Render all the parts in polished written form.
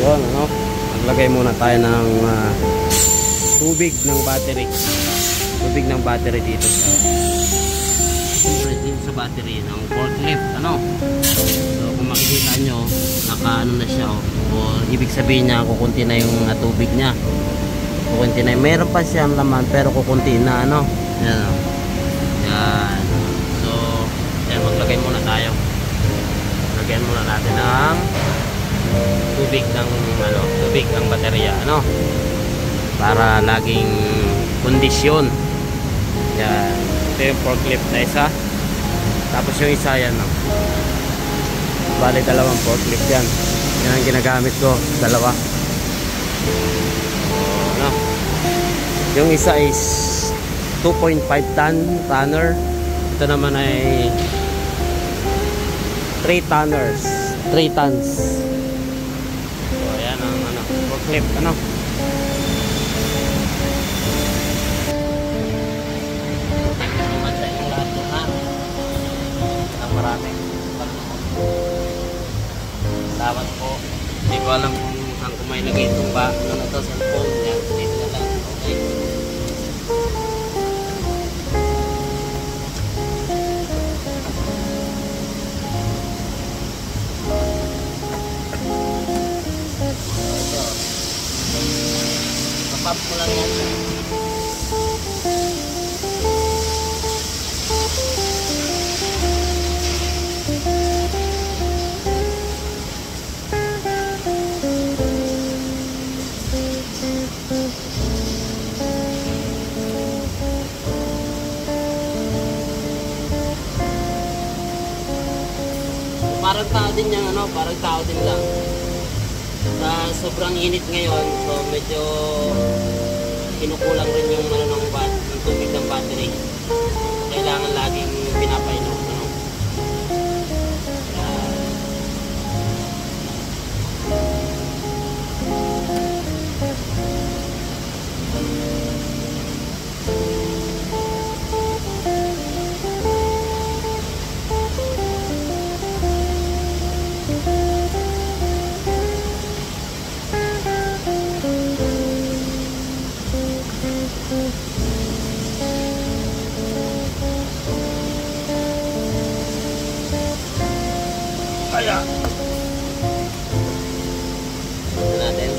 Yun, ano? Maglagay muna tayo ng tubig ng battery. Tubig ng battery dito sa battery ng forklift, ano? So kung makikita nyo, naka ano na siya, o ibig sabihin niya kukunti na yung tubig niya. Kukunti na. Meron pa siyang laman pero kukunti na, ano? Yan, o. Yan. So, yan, maglagay muna tayo. Lagyan muna natin ng tubig ng baterya, ano? Para laging kondisyon. Yan. Ito yung forklift na isa. Tapos yung isa yan, no? Bali dalawang forklift yan. Yan ang ginagamit ko, dalawa. Ano? Yung isa is 2.5 ton tonner. Ito naman ay 3 tonners, 3 tons. So ayan ang forklift, ano? Maraming salamat po. Hindi ko alam kung saan ko may lagay itong ito cellphone niya. Dito na lang. Okay. Kapap ko lang yan. Parang tao din yan, ano? Parang tao din lang. Sa sobrang init ngayon, so medyo kinukulang rin yung ng tubig ng battery. Kailangan laging pinapainom, ano? Kaya natin.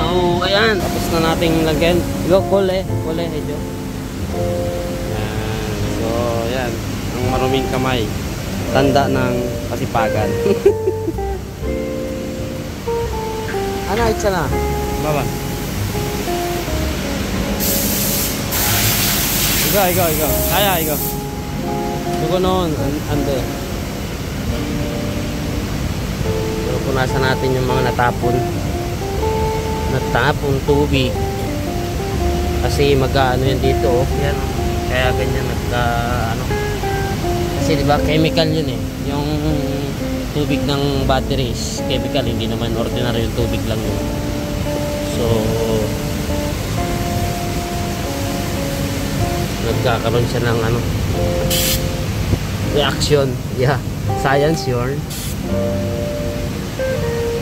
So, ayan. Tapos na nating lagyan. Go, kole. Kole, hedyo. Ayan. So, ayan. Ang maruming kamay. Tanda ng kasipagan. Ano, itsa na? Baba. Igo. Kaya, igo. Dugo noon. Ande. So, punasan natin yung mga natapon tubig. Kasi mag-ano yan dito, oh. Yan, oh. Kaya ganyan ano. Kasi di ba chemical yun eh. Yung tubig ng batteries, chemical, hindi naman ordinary yung tubig lang yun. So nagkakaroon siya ng ano, reaction. Yeah, science yun.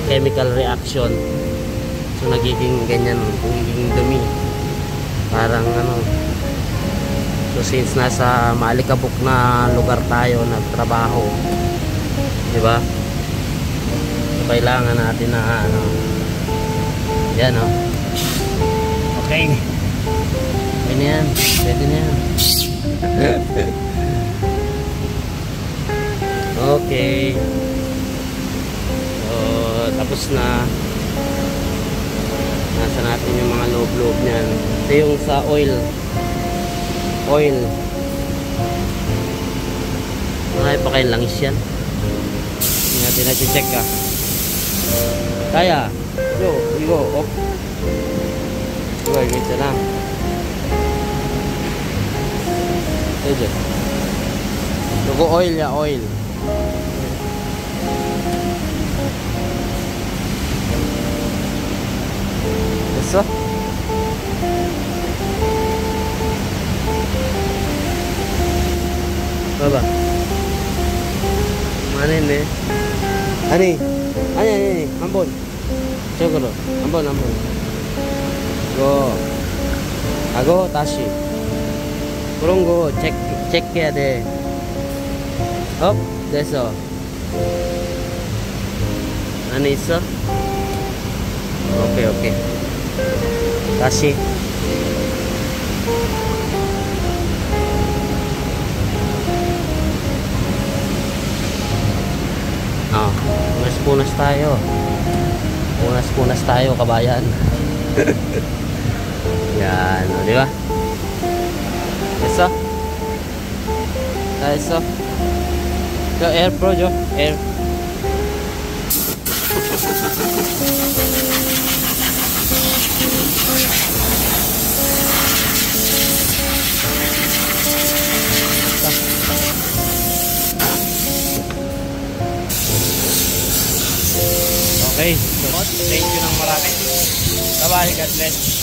Chemical reaction. So nagiging ganyan, nagiging dumi. Parang ano. So since nasa maalikabok na lugar tayo nagtrabaho, di ba? So, kailangan natin na ano. Yan, oh. Okay. Pwede na yan. Pwede na yan. Okay. So tapos na. Nasa natin yung mga loob-loob niyan. Ito yung sa oil. Marami pa kayong langis yan. Hindi natin na-check ka. Kaya. Igo. Op. Igo, ganyan lang. Ito dyan. Lugo oil ya, oil. 됐어? 봐봐. 많이 했네. 아니. 한번 저거로 한번 이거 하고 다시 그런 거 체크해야 돼. 됐어. 안에 있어? 오케이. 다시. Punas tayo kabayan. Yan, di ba? Eso. Yo, air pro, air. Okay, so thank you ng marami. Bye-bye, God bless.